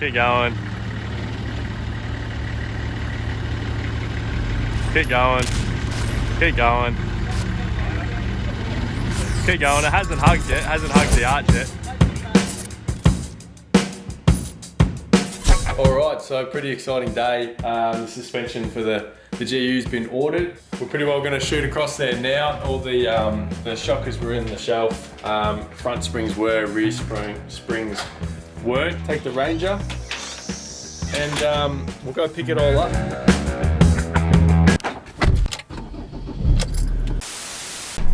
Keep going. Keep going. Keep going. Keep going. It hasn't hugged yet. It hasn't hugged the arch yet. Alright, so pretty exciting day. The suspension for the GU's been ordered. We're pretty well going to shoot across there now. All the shockers were in the shelf. Front springs were, rear springs weren't. Take the Ranger and we'll go pick it all up.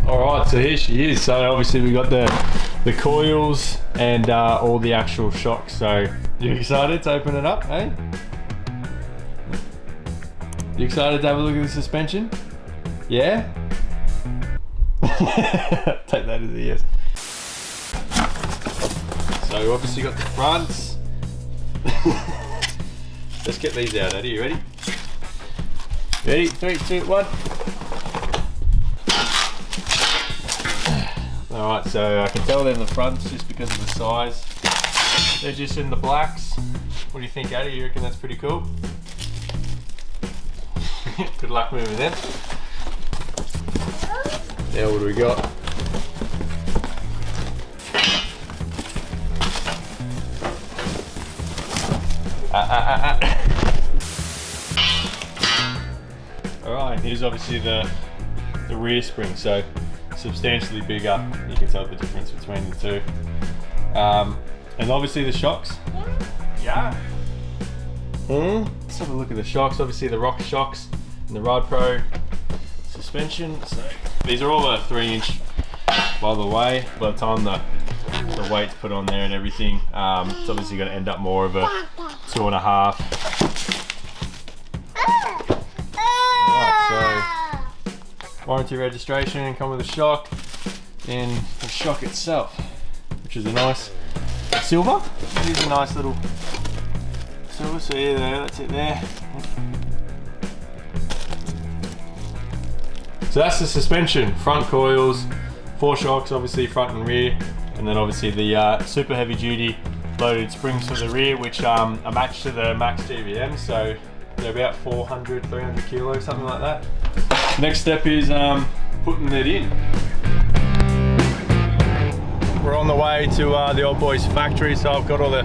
Alright, so here she is. So obviously we got the coils and all the actual shocks. So you excited to open it up, eh? You excited to have a look at the suspension? Yeah? Take that as a yes. So we obviously got the fronts. Let's get these out, Eddie. You ready? Ready? 3, 2, 1. Alright, so I can tell they're in the fronts just because of the size. They're just in the blacks. What do you think, Addy? You reckon that's pretty cool? Good luck moving them. Now what do we got? Alright, here's obviously the rear spring, so substantially bigger. You can tell the difference between the two. And obviously the shocks. Yeah. Let's have a look at the shocks. Obviously the rock shocks and the Ride Pro suspension. So these are all a 3-inch, by the way. By the time the weight's put on there and everything, it's obviously going to end up more of a 2.5. Alright, so warranty registration, come with a shock, and the shock itself, which is a nice silver. It is a nice little silver, so yeah, that's it there. So that's the suspension, front coils, 4 shocks, obviously front and rear, and then obviously the super heavy duty loaded springs for the rear, which are matched to the max GVM, so they're about 400, 300 kilos, something like that. Next step is putting it in. We're on the way to the old boy's factory, so I've got all the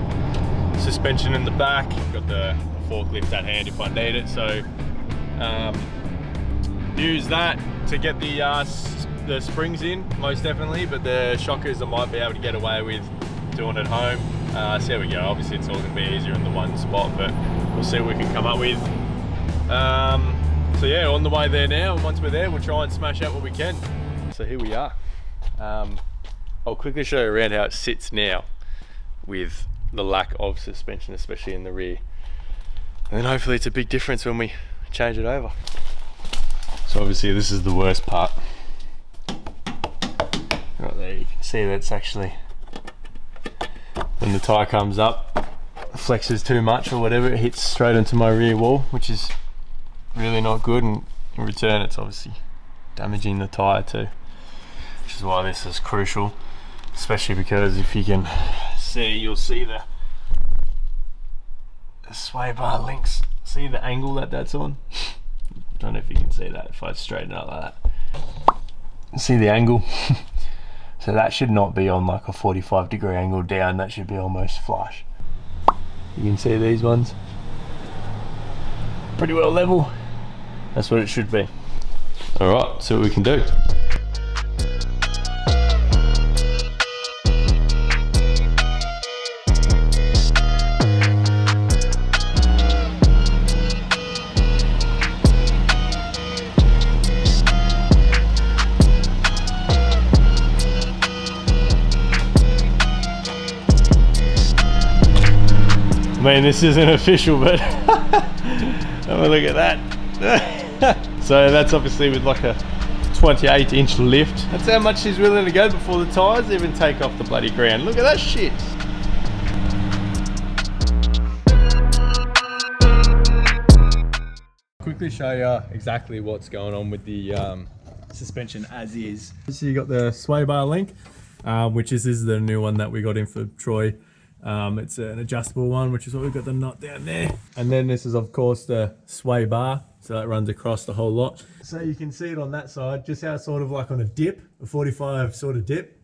suspension in the back, got the forklift at hand if I need it, so use that to get the springs in, most definitely, but the shockers I might be able to get away with doing at home. So there we go. Obviously it's all going to be easier in the one spot, but we'll see what we can come up with. So yeah, on the way there now, and once we're there we'll try and smash out what we can. So here we are. I'll quickly show you around how it sits now with the lack of suspension, especially in the rear, and then hopefully it's a big difference when we change it over. So obviously this is the worst part. Right there you can see that's actually, when the tyre comes up, flexes too much or whatever, it hits straight into my rear wall, which is really not good, and in return it's obviously damaging the tyre too, which is why this is crucial, especially because if you can see, you'll see the sway bar links. See the angle that's on? I don't know if you can see that if I straighten it up like that. See the angle? So that should not be on like a 45-degree angle down, that should be almost flush. You can see these ones. Pretty well level. That's what it should be. Alright, see what we can do. I mean, this isn't official, but have a look at that. So that's obviously with like a 28-inch lift. That's how much she's willing to go before the tyres even take off the bloody ground. Look at that shit. Quickly show you exactly what's going on with the suspension as is. So you got the sway bar link, which is the new one that we got in for Troy. It's an adjustable one, which is what we've got the knot down there. And then this is of course the sway bar, so that runs across the whole lot. So you can see it on that side, just how it's sort of like on a dip, a 45 sort of dip.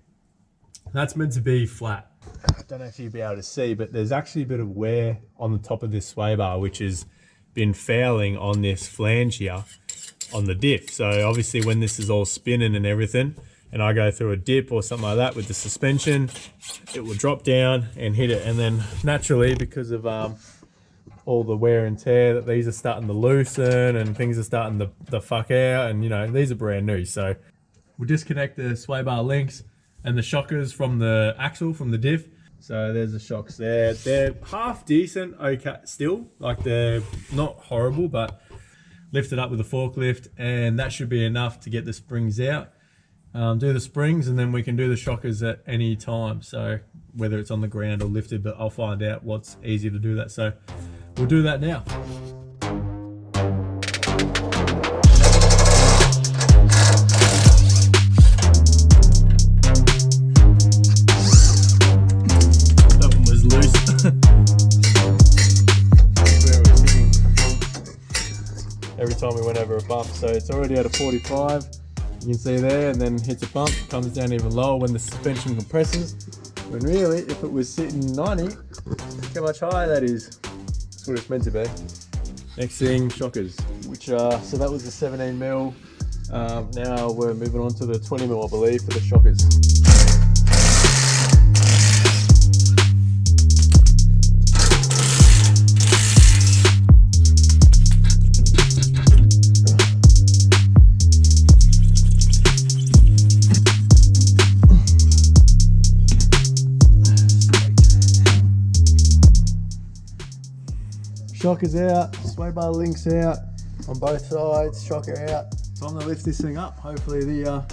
That's meant to be flat. I don't know if you'll be able to see, but there's actually a bit of wear on the top of this sway bar, which has been fouling on this flange here on the diff. So obviously when this is all spinning and everything, and I go through a dip or something like that with the suspension, it will drop down and hit it. And then naturally, because of all the wear and tear, that these are starting to loosen and things are starting to fuck out, and you know, these are brand new. So we'll disconnect the sway bar links and the shockers from the axle, from the diff. So there's the shocks there. They're half decent, okay, still. Like, they're not horrible, but lift it up with a forklift and that should be enough to get the springs out. Do the springs and then we can do the shockers at any time. So whether it's on the ground or lifted, but I'll find out what's easy to do that. So we'll do that now. That one was loose. Every time we went over a bump. So it's already at a 45. You can see there, and then hits a bump, comes down even lower when the suspension compresses. When really, if it was sitting 90, look how much higher that is. That's what it's meant to be. Next thing, shockers, which are, so that was the 17 mil. Now we're moving on to the 20 mil, I believe, for the shockers. Shockers out, sway bar links out on both sides, shocker out. Time to lift this thing up. Hopefully the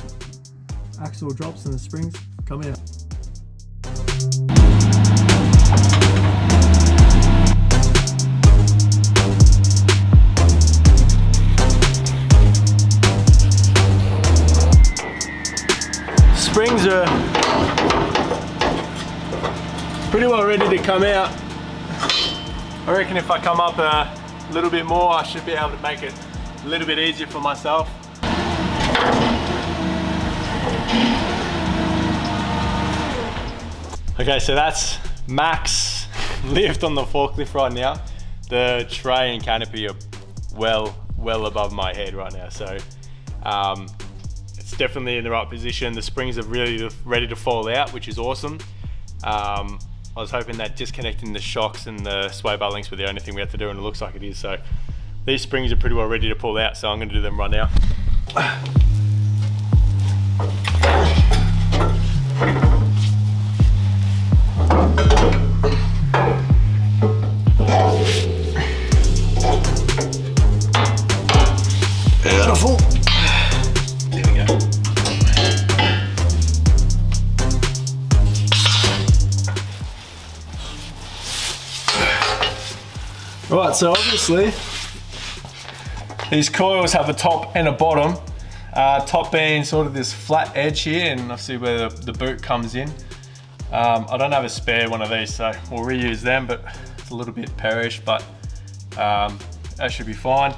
axle drops and the springs come out. Springs are pretty well ready to come out. I reckon if I come up a little bit more, I should be able to make it a little bit easier for myself. Okay, so that's max lift on the forklift right now. The tray and canopy are well above my head right now, so it's definitely in the right position. The springs are really ready to fall out, which is awesome. I was hoping that disconnecting the shocks and the sway bar links were the only thing we had to do, and it looks like it is. So these springs are pretty well ready to pull out, so I'm going to do them right now. Beautiful. There we go. Right, so obviously these coils have a top and a bottom. Top being sort of this flat edge here, and obviously where the boot comes in. I don't have a spare one of these, so we'll reuse them, but it's a little bit perished, but that should be fine.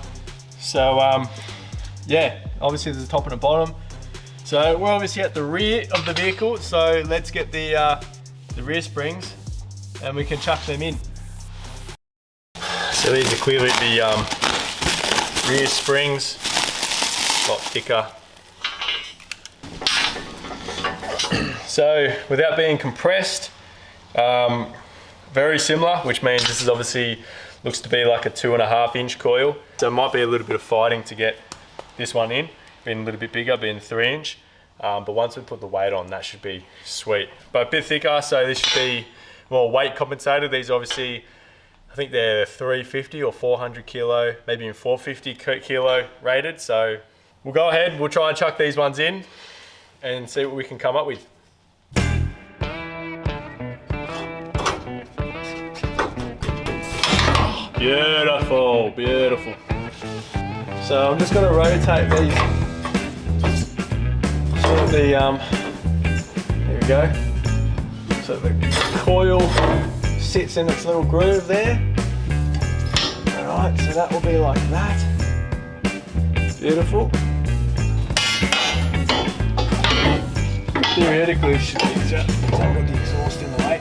So yeah, obviously there's a top and a bottom. So we're obviously at the rear of the vehicle, so let's get the rear springs and we can chuck them in. So these are clearly the rear springs, a lot thicker. So without being compressed, very similar, which means this is obviously looks to be like a 2.5 inch coil. So it might be a little bit of fighting to get this one in, being a little bit bigger, being 3 inch. But once we put the weight on, that should be sweet. But a bit thicker, so this should be more weight compensated. These obviously, I think they're 350 or 400 kilo, maybe even 450 kilo rated. So we'll go ahead, we'll try and chuck these ones in and see what we can come up with. Beautiful, beautiful. So I'm just gonna rotate these. So the, there we go. So the coil sits in its little groove there. Alright, so that will be like that. Beautiful. Theoretically it should be easier because I've got the exhaust in the way.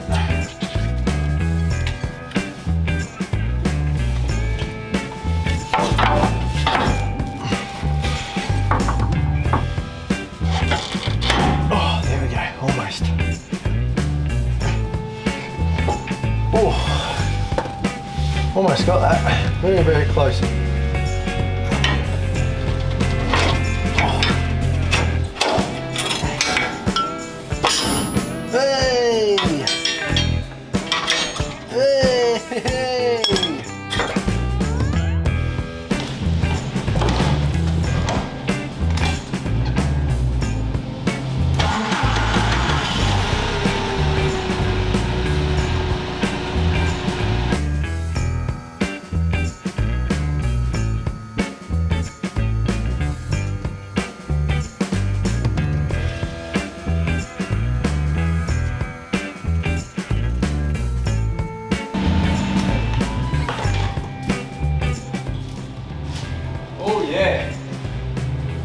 Oh, there we go, almost. Oh, almost got that. Very, very close. Hey! Hey! Hey!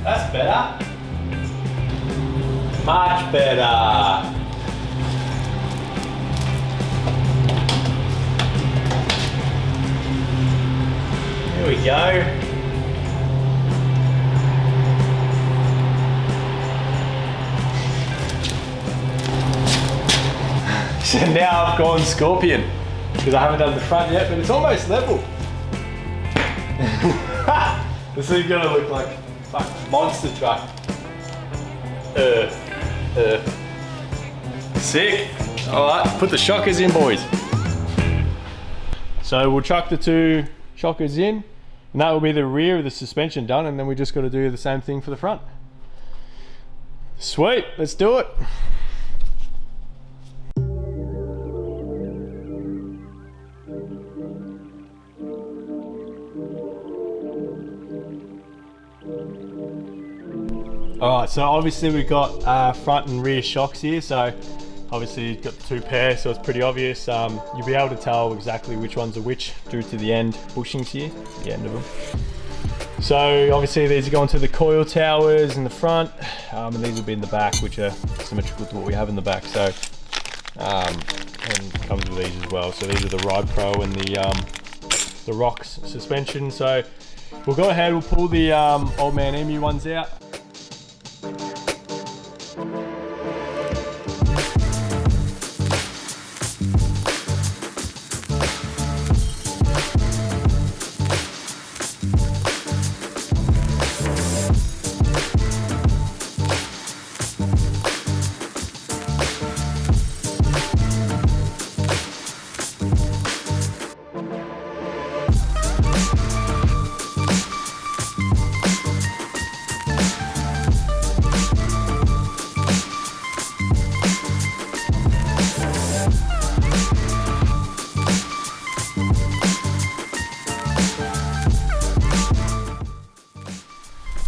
That's better. Much better. There we go. So now I've gone Scorpion because I haven't done the front yet, but it's almost level. This is gonna look like a monster truck. Sick. All right, put the shockers in, boys. So we'll chuck the 2 shockers in, and that will be the rear of the suspension done, and then we just got to do the same thing for the front. Sweet, let's do it. Alright, so obviously we've got front and rear shocks here, so obviously you've got the 2 pairs, so it's pretty obvious. You'll be able to tell exactly which ones are which due to the end bushings here, the end of them. So obviously these are going to the coil towers in the front, and these will be in the back, which are symmetrical to what we have in the back. So and comes with these as well. So these are the Ride Pro and the Rocks suspension. So we'll go ahead, we'll pull the Old Man Emu ones out.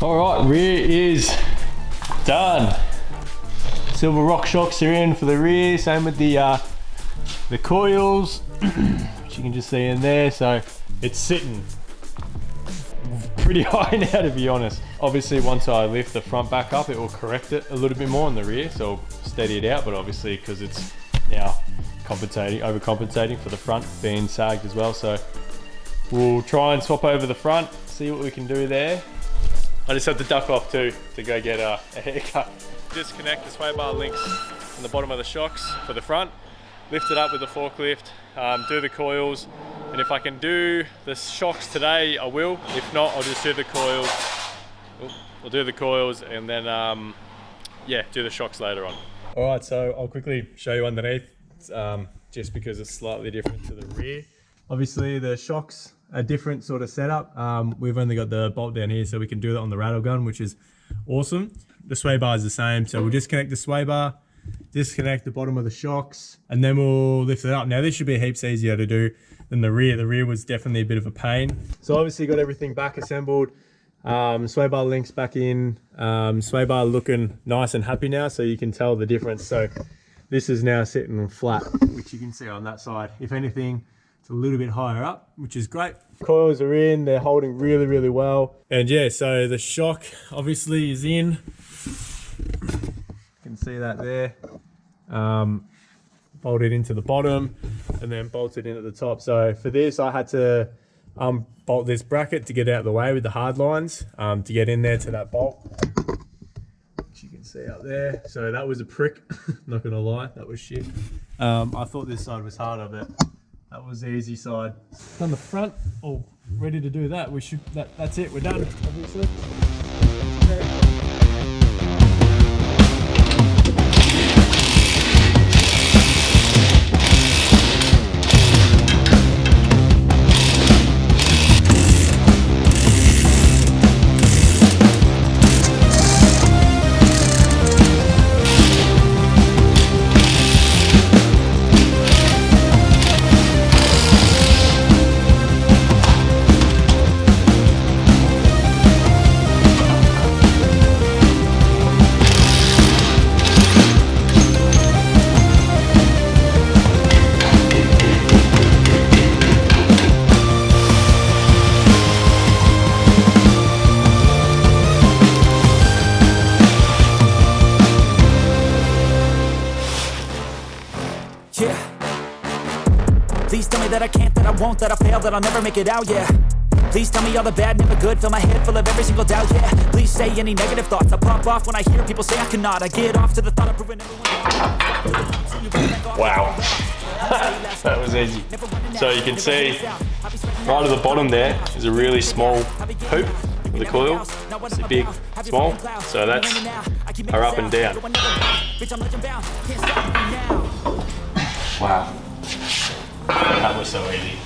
Alright, rear is done. Silver Rock shocks are in for the rear, same with the coils, which you can just see in there. So it's sitting pretty high now, to be honest. Obviously once I lift the front back up, it will correct it a little bit more on the rear, so I'll steady it out, but obviously because it's now overcompensating for the front being sagged as well. So we'll try and swap over the front, see what we can do there. I just had to duck off too to go get a haircut. Disconnect the sway bar links on the bottom of the shocks for the front, lift it up with the forklift, do the coils, and if I can do the shocks today, I will. If not, I'll just do the coils. We'll do the coils and then yeah, do the shocks later on. All right, so I'll quickly show you underneath, just because it's slightly different to the rear. Obviously the shocks a different sort of setup. We've only got the bolt down here, so we can do that on the rattle gun, which is awesome. The sway bar is the same, so we'll disconnect the sway bar, disconnect the bottom of the shocks, and then we'll lift it up. Now this should be heaps easier to do than the rear. The rear was definitely a bit of a pain. So obviously got everything back assembled, sway bar links back in, sway bar looking nice and happy now, so you can tell the difference. So This is now sitting on flat, which you can see on that side. If anything, it's a little bit higher up, which is great. Coils are in, they're holding really, really well. And yeah, so the shock obviously is in. You can see that there. Bolted into the bottom and then bolted into the top. So for this, I had to bolt this bracket to get out of the way with the hard lines to get in there to that bolt. You can see up there. So that was a prick, not gonna lie, that was shit. I thought this side was harder, but that was the easy side. On the front, all ready to do that. That's it, we're done, obviously. Please tell me that I can't, that I won't, that I fail, that I'll never make it out, yeah. Please tell me all the bad, never good, fill my head full of every single doubt, yeah. Please say any negative thoughts, I pop off when I hear people say I cannot. I get off to the thought of proving everyone. Wow. That was easy. So you can see right at the bottom there is a really small hoop with a coil. It's a big, small. So that's our up and down. Wow. That was so easy.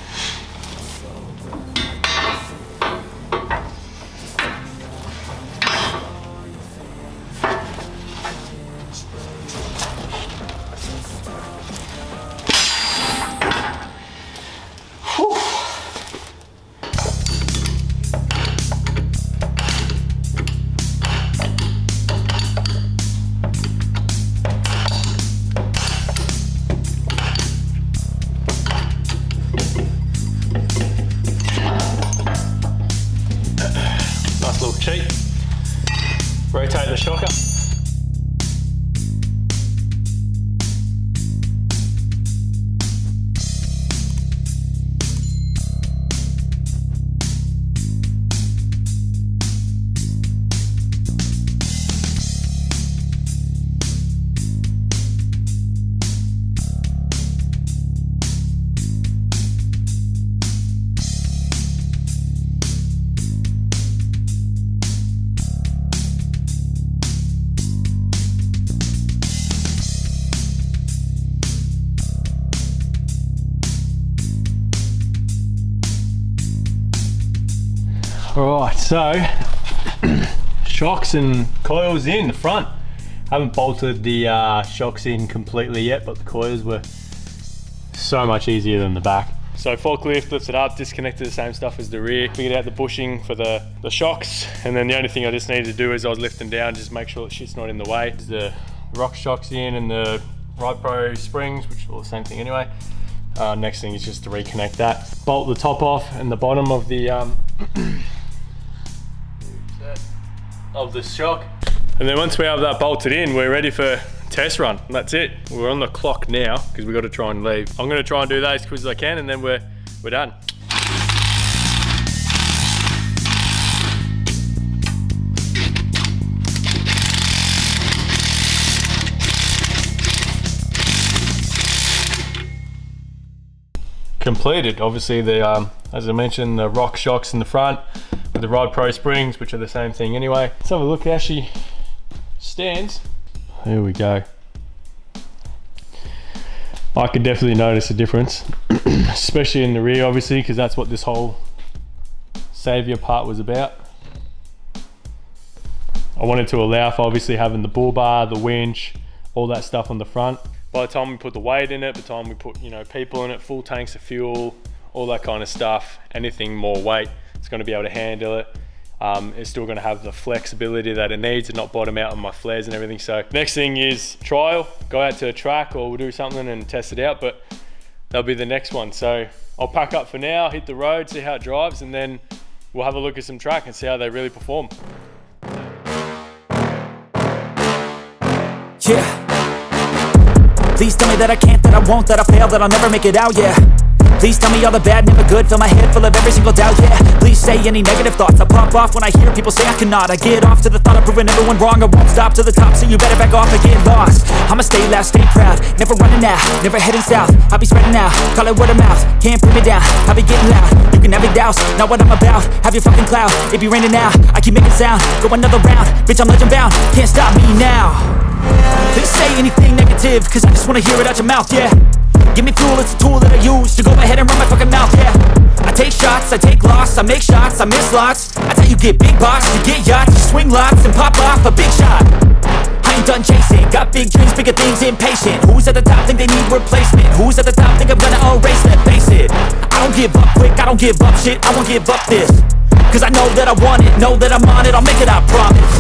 Nice little cheat. Rotate the shocker. Alright, so shocks and coils in the front. Haven't bolted the shocks in completely yet, but the coils were so much easier than the back. So forklift lifts it up, disconnected the same stuff as the rear, figured out the bushing for the shocks, and then the only thing I just needed to do is I was lifting down, just make sure that shit's not in the way. The rock shocks in and the Ride Pro springs, which are all the same thing anyway. Next thing is just to reconnect that. Bolt the top off and the bottom of the shock. And then once we have that bolted in, we're ready for test run. And that's it. We're on the clock now because we've got to try and leave. I'm going to try and do that as quick as I can, and then we're done. Completed. Obviously the as I mentioned, the rock shocks in the front with the Ride Pro springs, which are the same thing anyway. Let's have a look how she stands. There we go. I could definitely notice a difference, especially in the rear, obviously, because that's what this whole saviour part was about. I wanted to allow for obviously having the bull bar, the winch, all that stuff on the front. By the time we put the weight in it, by the time we put, you know, people in it, full tanks of fuel, all that kind of stuff, anything more weight, it's going to be able to handle it. it's still going to have the flexibility that it needs and not bottom out on my flares and everything. So next thing is trial, go out to a track or we'll do something and test it out, but that'll be the next one. So I'll pack up for now, hit the road, see how it drives, and then we'll have a look at some track and see how they really perform. Yeah. Please tell me that I can't, that I won't, that I fail, that I'll never make it out, yeah. Please tell me all the bad, never good, fill my head full of every single doubt, yeah. Please say any negative thoughts, I pop off when I hear people say I cannot. I get off to the thought of proving everyone wrong, I won't stop to the top, so you better back off and get lost. I'ma stay loud, stay proud, never running out, never heading south. I'll be spreading out, call it word of mouth, can't put me down, I'll be getting loud. You can have it douse, not what I'm about, have your fucking cloud, it be raining now, I keep making sound, go another round, bitch I'm legend bound, can't stop me now. Please say anything negative, cause I just wanna hear it out your mouth, yeah. Give me fuel, it's a tool that I use to go ahead and run my fucking mouth, yeah. I take shots, I take loss, I make shots, I miss lots. That's how you get big box, you get yachts, you swing lots and pop off a big shot. I ain't done chasing, got big dreams, bigger things, impatient. Who's at the top think they need replacement? Who's at the top think I'm gonna erase, let's face it. I don't give up quick, I don't give up shit, I won't give up this. Cause I know that I want it, know that I'm on it, I'll make it, I promise.